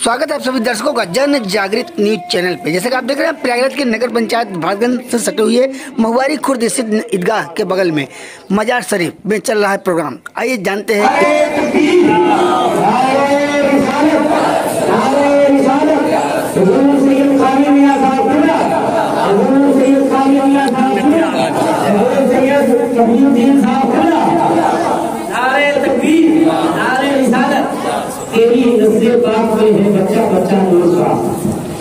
स्वागत है आप सभी दर्शकों का जन जागृत न्यूज चैनल पे। जैसे कि आप देख रहे हैं प्रयागराज के नगर पंचायत भारतगंज से सटे हुए महुआरी खुर्द स्थित ईदगाह के बगल में मजार शरीफ में चल रहा है प्रोग्राम। आइए जानते हैं। तेरी नस्ले पाक में है बच्चा बच्चा नूर का,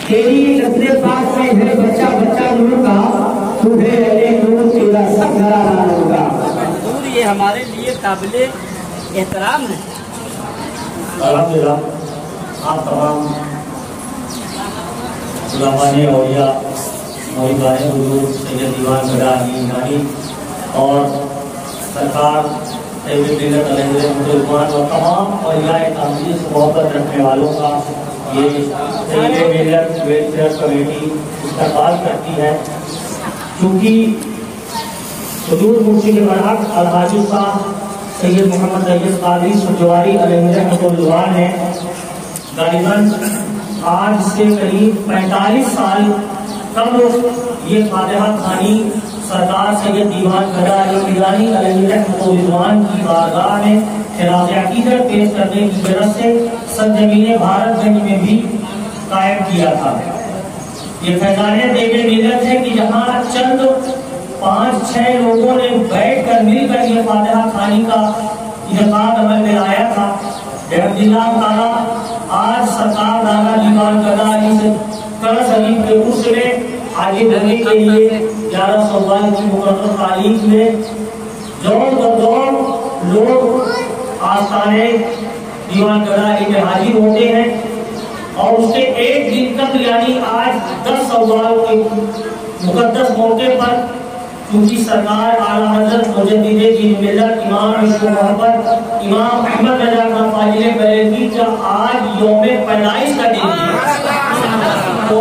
तेरी नस्ले पाक में है बच्चा बच्चा नूर का, तुम्हें अले नूर तेरा सब घराना होगा। ये हमारे लिए काबिले एहतराम है। अल्हम्दुलिल्लाह आप तमाम उलमाए औलिया मौलाए हुजूर सैयद दीवान गदा अली और सरकार और तमाम औलियाए कामिल से मोहब्बत रखने वालों का ये वेलफेयर कमेटी इस्तेमाल करती है। क्योंकि हुजूर मुर्शिद मरहत अलहाजी साहब सैयद मोहम्मद रईस कादरी सुजवारी अलैहिर्रहमतुल्लाह ने गालिबन आज से करीब 45 साल कब ये फातिहा खानी सरकार सैयद दीवान गदा अली अलैहिर्रहमतुल्लाह की बारगाह में खिलाफ अकीदत पेश करने की वजह से सरजमीन भारतगंज में भी कायम किया था। ये फैजाने देवे मिलत है कि जहाँ चंद 5-6 लोगों ने बैठकर मिलकर ये फातिहा खानी का इनेकाद अमल में लाया था। ताला आज सरकार दादा दीवान गदा अली से कर शरीफ के उर्स में आगे बढ़ने के लिए 11 सवाल की मुकर्रर तारीख में दौड़ बदौड़ लोग आस्थाने दीवान गदा अली में हाजिर होते हैं और उसके एक दिन कब यानी आज 10 सवाल के मुकद्दस मौके पर, क्योंकि सरकार आला हज़रत मुजद्दिद दीन मिल्लत इमाम मोहब्बत इमाम अहमद रजा खान फाजिल बरेलवी का आज यौम पैदाइश का दिन है। तो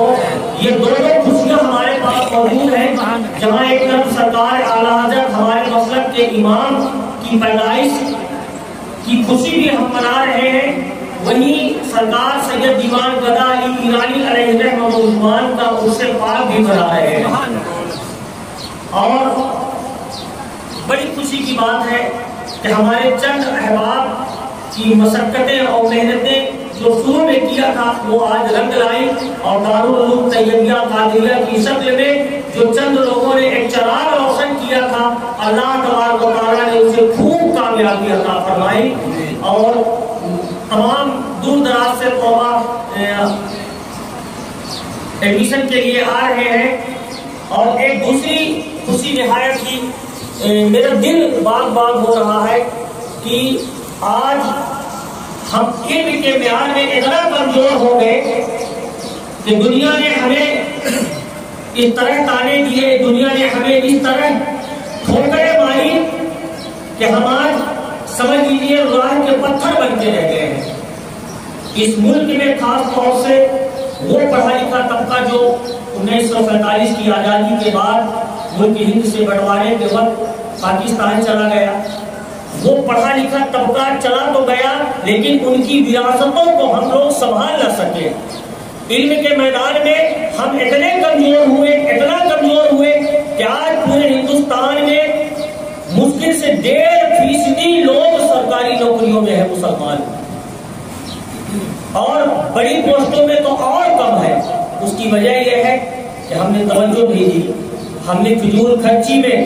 ये दोनों खुशियां हमारे पास मौजूद हैं। जहाँ एक तरफ सरकार आला हज़रत हमारे मसलक के इमाम की पैदाइश की खुशी भी हम मना रहे हैं, वहीं सरकार सैयद दीवान गदा अली ईरानी अलैहिर्रहमतुल्लाह का उर्से पाक भी मना रहे हैं। और बड़ी खुशी की बात है कि हमारे चंद अहबाब की मशक्कतें और मेहनतें जो शुरू में किया था वो आज रंग लाई और दारुल उलूम तैयबिया कादिरिया की शक्ल में जो चंद लोगों ने एक चराग रोशन किया था, अल्लाह तबारक व तआला ने उसे खूब कामयाबी अता फरमाई। और तमाम दूर दराज से तौबा एडमिशन के लिए आ रहे हैं। और एक दूसरी खुशी निहायत ही मेरा दिल बाग बाग हो रहा है कि आज हम इल्म के म्यार में इतना कमजोर हो गए कि दुनिया ने हमें इस तरह ताने दिए, दुनिया ने हमें इस तरह ठोकरें मारी कि हम आज समझ लीजिए राह के पत्थर बनते रह गए हैं। इस मुल्क में खास तौर से वो पढ़ा लिखा तबका जो 1947 की आज़ादी के बाद मुल्क हिंद से बंटवारे के वक्त पाकिस्तान चला गया, वो पढ़ा लिखा तबका चला तो गया लेकिन उनकी विरासतों को हम लोग संभाल न सके। इल्म के मैदान में हम इतने कमजोर हुए, इतना कमजोर हुए कि आज पूरे हिंदुस्तान में मुश्किल से 1.5% लोग सरकारी नौकरियों में है मुसलमान, और बड़ी पोस्टों में तो और कम है। उसकी वजह यह है कि हमने तवज्जो नहीं दी, हमने फिजूल खर्ची में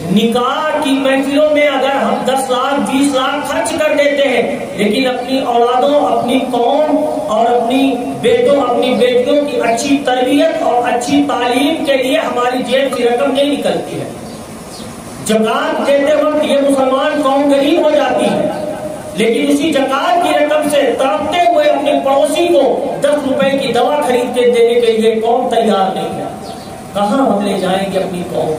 निकाह की महफिलों में अगर हम 10 लाख 20 लाख खर्च कर देते हैं, लेकिन अपनी औलादों, अपनी कौम और अपनी बेटों, अपनी बेटियों की अच्छी तरबियत और अच्छी तालीम के लिए हमारी जेब की रकम नहीं निकलती है। ज़कात देते वक्त ये मुसलमान कौम गरीब हो जाती है, लेकिन उसी ज़कात की रकम से तड़पते हुए अपने पड़ोसी को 10 रुपए की दवा खरीद के देने के लिए कौम तैयार नहीं है। कहाँ हम ले जाएंगे अपनी कौम?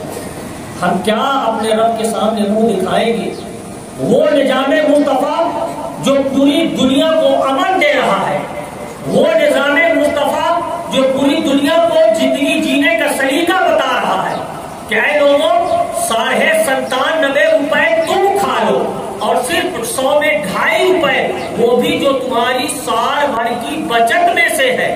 हम क्या अपने रब के सामने मुंह दिखाएंगे? वो निजामे मुस्तफा जो पूरी दुनिया को अमन दे रहा है, वो निजामे मुस्तफा जो पूरी दुनिया को जिंदगी जीने का सलीका बता रहा है। क्या लोगों, 97.5 रुपए तुम खा लो اور صرف 100 میں 2.5 روپے، وہ بھی جو تمہاری سال بھر کی بچت میں سے ہے،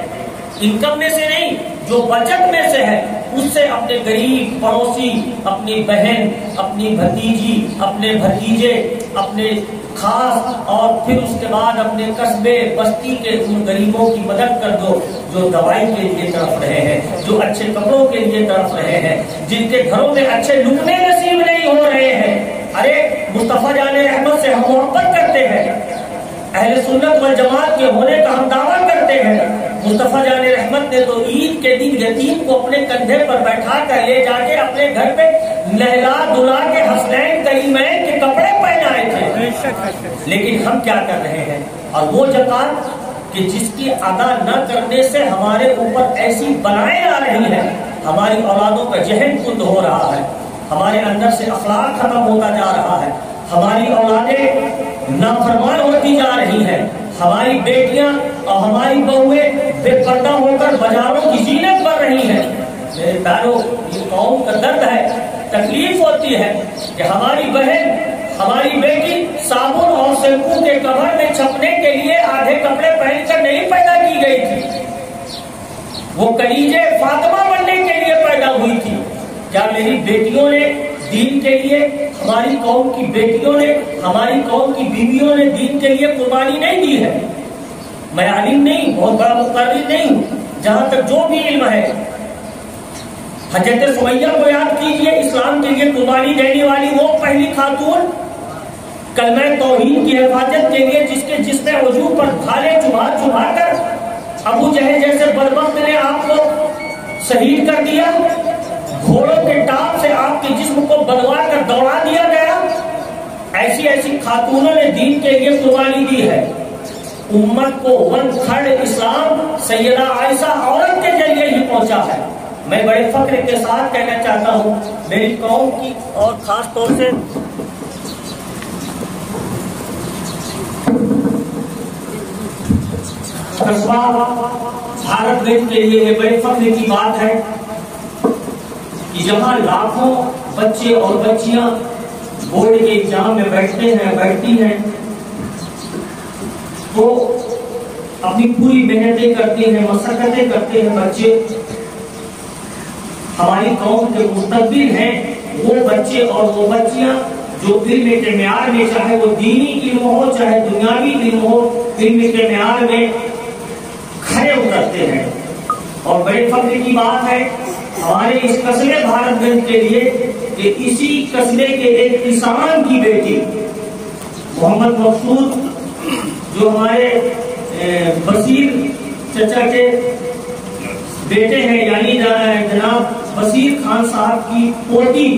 انکم میں سے نہیں، جو بچت میں سے ہے، اس سے اپنے غریب پڑوسی، اپنی بہن، اپنی بھتیجی، اپنے بھتیجے، اپنے خاص، اور پھر اس کے بعد اپنے قصبے بستی کے ان غریبوں کی مدد کر دو جو دوائی کے لیے تڑپ رہے ہیں، جو اچھے کپڑوں کے لیے تڑپ رہے ہیں، جن کے گھروں میں اچھے لقمے نصیب نہیں ہو رہے ہیں۔ ارے مصطفیٰ جان رحمت سے ہم محبت کرتے ہیں، اہل سنت والجماعت کے ہونے کا ہم دعویٰ کرتے ہیں۔ مصطفیٰ جان رحمت نے تو عید کے دن یتیم کو اپنے کندھے پر بیٹھا کر لے جا کے اپنے گھر پہ نہلا دھلا کے حسنین کریمین کے کپڑے پہنائے تھے۔ لیکن ہم کیا کر رہے ہیں؟ اور وہ زکات کہ جس کی ادا نہ کرنے سے ہمارے اوپر ایسی بلائیں آ رہی ہیں، ہماری اولادوں کا ذہن کند ہو رہا ہے، ہمارے اندر سے اخلاق ختم ہوتا جا رہا ہے، ہماری اولادیں نافرمان ہوتی جا رہی ہیں، ہماری بیٹیاں اور ہماری بہویں بے پردہ ہو کر بازاروں کی زینت بن رہی ہیں۔ میرے پیاروں، یہ قوم کا درد ہے، تکلیف ہوتی ہے کہ ہماری بہن، ہماری بیٹی صابن اور شیمپو کے کور میں چھپنے کے لیے آدھے کپڑے پہن کر نہیں پیدا کی گئی تھی، وہ کلیجے فاطمہ بننے کے لیے پیدا ہوئی تھی۔ کیا میری بیٹیوں نے دین کے لیے، ہماری قوم کی بیٹیوں نے، ہماری قوم کی بیویوں نے دین کے لیے قربانی نہیں دی ہے؟ میں عالم نہیں، بہت بڑا مقرر نہیں ہوں، جہاں تک جو بھی علم ہے، حضرت سمیہ کو یاد کیجئے، اسلام کے لیے قربانی دینے والی وہ پہلی خاتون، کلمہ توحید کی حفاظت کے لیے جس نے وجود پر بھالے چبھا کر ابو جہل جیسے بدبخت نے آپ کو شہید کر دیا، گھوڑوں کے ٹاپ سے آپ کے جسم کو بدوا کر دوڑا دیا گیا۔ ایسی ایسی خاتونوں نے دین کے لیے قربانی دی ہے۔ امت کو 1/3 اسلام سیدہ عائشہ عورت کے ذریعے ہی پہنچا ہے۔ میں بڑے فخر کے ساتھ کہنا چاہتا ہوں، میری قوم کی اور خاص طور سے بھارت دیش کے لیے یہ بڑے فخر کی بات ہے کہ جہاں لاکھوں بچے اور بچیاں بورڈ کے ایگزام میں بیٹھتی ہیں تو اپنی پوری محنتیں کرتے ہیں، مشقتیں کرتے ہیں بچے، ہماری قوم کے مستقبل ہیں وہ بچے اور وہ بچیاں جو علم کے معیار میں، چاہے وہ دینی علم ہو چاہے دنیاوی علم ہو، علم کے معیار میں کھڑے اترتے ہیں۔ اور بڑے فخر کی بات ہے ہمارے اس قصبے بھارت گنج کے لیے کہ اسی قصبے کے ایک کسان کی بیٹی محمد مقصود، جو ہمارے بصیر چچا کے بیٹے ہیں، یعنی جناب بصیر خان صاحب کی پوتی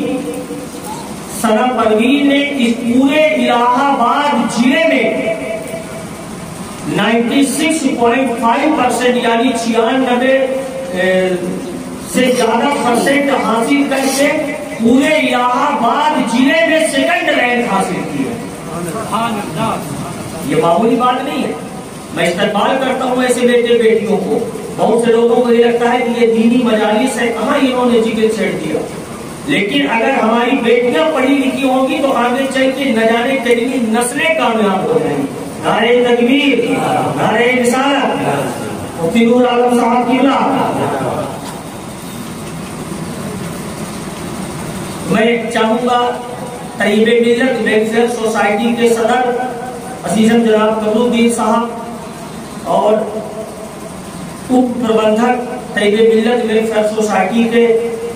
ثنا پروین نے اس پورے الہ آباد ضلع میں 96.5% یعنی 96 سے زیادہ پرسنٹ حاصل کر کے پورے الہ آباد ضلع میں 2nd رینک حاصل کی ہے۔ یہ معمولی بات نہیں ہے۔ میں استقبال کرتا ہوں ایسے بیٹے بیٹیوں کو۔ بہت سے لوگوں کو یہ لگتا ہے کہ یہ دینی مجالس ہے، کہاں انہوں نے ذکر چھیڑ دیا، لیکن اگر ہماری بیٹیاں پڑھی لکھی ہوں گی تو آگے چل کے نہ جانے کتنی نسلیں کامیاب ہو جائیں گی۔ نعرہ تکبیر، نعرہ رسالت، مفتی نور عالم صاحب کی بلا۔ میں چاہوں گا طیب ملت ویلفیئر سوسائٹی کے صدر عزیزم جناب قمر الدین صاحب اور اپ پربندھک طیب ملت ویلفیئر سوسائٹی کے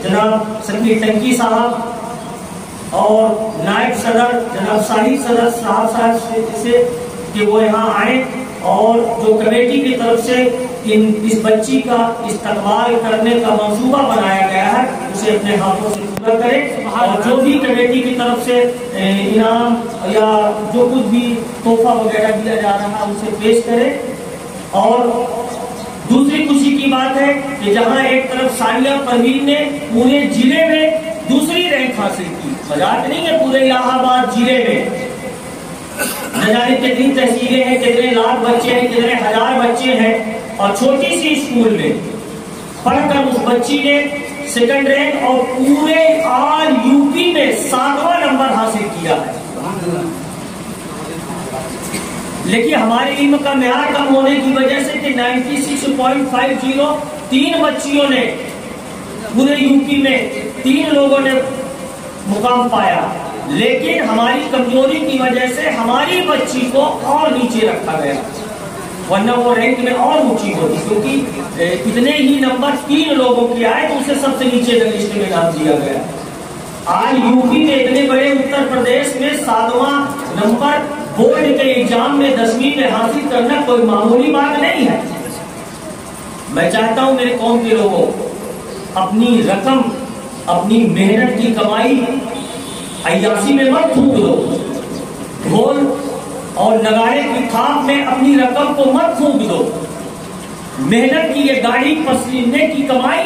جناب سنگی ٹنکی صاحب اور نائب صدر جناب ساحل صدر صاحب سے کہ وہ یہاں آئیں اور جو کمیٹی کی طرف سے اس بچی کا استقبال کرنے کا منصوبہ بنایا گیا ہے اسے اپنے ہاتھوں سے پورا کریں، اور جو بھی کمیٹی کی طرف سے انعام یا جو کچھ بھی تحفہ وغیرہ دیا جا رہا ہے اسے پیش کریں۔ اور دوسری خوشی کی بات ہے کہ جہاں ایک طرف ثانیہ پروین نے پورے ضلع میں 2ری رینک حاصل کی، مذاق نہیں ہے، پورے الہ آباد ضلع میں نہ جانے کتنی تحصیلیں ہیں، کتنے لاکھ بچے ہیں، کتنے ہزار بچے ہیں، اور چھوٹی سی اسکول میں پڑھ کر اس بچی نے 2nd رینک اور پورے آل یو پی میں 7واں نمبر حاصل کیا ہے۔ लेकिन हमारे इल्म का म्यार कम होने की वजह से कि 96.50 3 बच्चियों ने पूरे यूपी में 3 लोगों ने मुकाम पाया, लेकिन हमारी कमजोरी की वजह से हमारी बच्ची को और नीचे रखा गया, वरना वो रैंक में और ऊंची होती, क्योंकि इतने ही नंबर 3 लोगों की आए तो उसे सबसे नीचे लिस्ट में नाम दिया गया। आज यूपी में इतने बड़े उत्तर प्रदेश में 7वां नंबर बोर्ड के एग्जाम में 10वीं में हासिल करना कोई मामूली बात नहीं है। मैं चाहता हूं मेरे कौम के लोगों, अपनी रकम, अपनी मेहनत की कमाई अय्यासी में मत फूंक दो, ढोल और नगाड़े की थाप में अपनी रकम को मत फूंक दो। मेहनत की ये गाड़ी पसीने की कमाई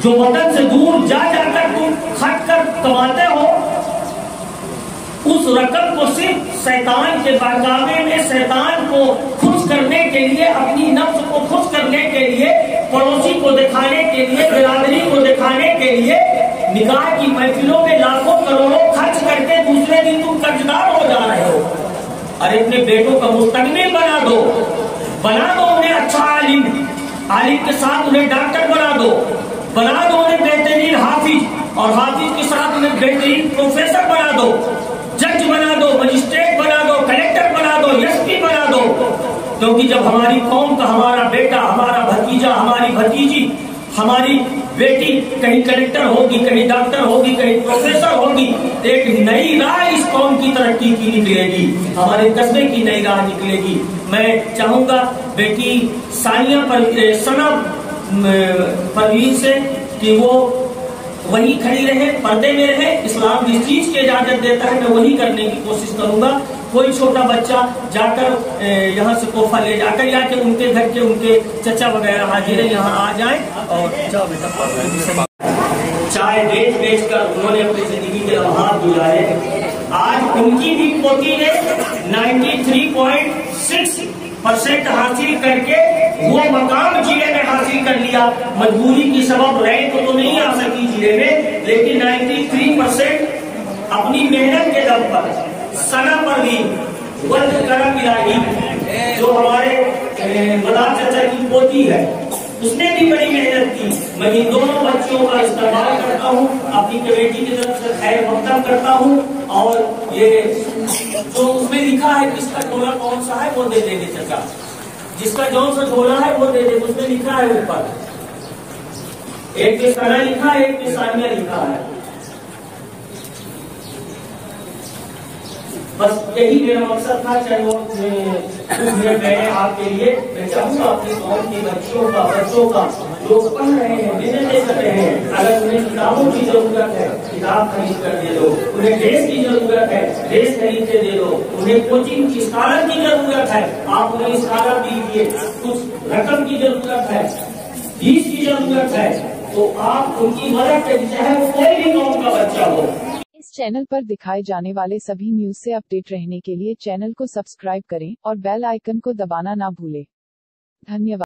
जो वतन से दूर जा जाकर तुम खट कर कमाते हो, उस रकम को सिर्फ शैतान के बहकावे में, शैतान को खुश करने के लिए, अपनी नफ्स को खुश करने के लिए, पड़ोसी को दिखाने के लिए, बिरादरी को दिखाने के लिए निकाह की महफिलों में लाखों करोड़ों खर्च करके दूसरे दिन तुम कर्जदार हो जा रहे हो। अरे अपने बेटों का मुस्तकबिल बना दो उन्हें अच्छा आलिम के साथ उन्हें डॉक्टर बना दो उन्हें बेहतरीन हाफिज, और हाफिज के साथ उन्हें बेहतरीन प्रोफेसर बना दो, जज बना दो, मजिस्ट्रेट बना दो, कलेक्टर बना दो, एसपी बना दो। क्योंकि जब हमारी कौम का हमारा बेटा, हमारा भतीजा, हमारी भतीजी, हमारी बेटी कहीं कलेक्टर होगी, कहीं डॉक्टर होगी, कहीं प्रोफेसर होगी, एक नई राह इस कौम की तरक्की की निकलेगी, हमारे कस्बे की नई राह निकलेगी। मैं चाहूंगा बेटी सना परवीन से कि वो वही खड़ी रहे, पर्दे में रहे, इस्लाम जिस चीज की इजाजत देता है मैं वही करने की कोशिश करूंगा। कोई छोटा बच्चा जाकर यहाँ से तोहफा ले जाकर, या कि उनके घर के उनके चचा वगैरह हाजिर है यहाँ आ जाए और चाय बेच कर उन्होंने अपनी जिंदगी के लम्हात गुजारे। आज उनकी भी पोती ने 93.6% हासिल करके वो मकाम जिले में हासिल कर लिया। मजबूरी की सबब रैंक तो नहीं आ सकी जिले में, लेकिन 93% अपनी मेहनत के दम पर सना पर भी वर्द करम इलाही, जो हमारे मदार चाचा की पोती है, उसने भी बड़ी मेहनत की। मैं इन दोनों बच्चियों का इस्तेमाल करता हूँ, अपनी कमेटी की तरफ से खैर मकदम करता हूँ। और ये जो उसमें लिखा है किसका टोला कौन सा है वो दे देंगे चाचा, जिसका जौन सा झोला है वो दे दे, उसमें लिखा है ऊपर, एक पे सना लिखा है, एक पे सानिया लिखा है। बस यही मेरा मकसद था। चाहे वो मेरे बहने आपके लिए, मैं चाहूँगा अपनी कौम की बच्चों का जो पढ़ रहे हैं, जिन्हें दे सकते हैं, अगर उन्हें किताबों की जरूरत है किताब खरीद कर दे दो, उन्हें ड्रेस की जरूरत है ड्रेस खरीद के दे दो, उन्हें कोचिंग की स्कॉलर की जरूरत है आप उन्हें स्कॉलर दीजिए, कुछ रकम की जरूरत है, फीस की जरूरत है, तो आप उनकी मदद करिए, चाहे वो कोई भी कौम का बच्चा हो। इस चैनल पर दिखाए जाने वाले सभी न्यूज से अपडेट रहने के लिए चैनल को सब्सक्राइब करें और बेल आइकन को दबाना ना भूलें। धन्यवाद।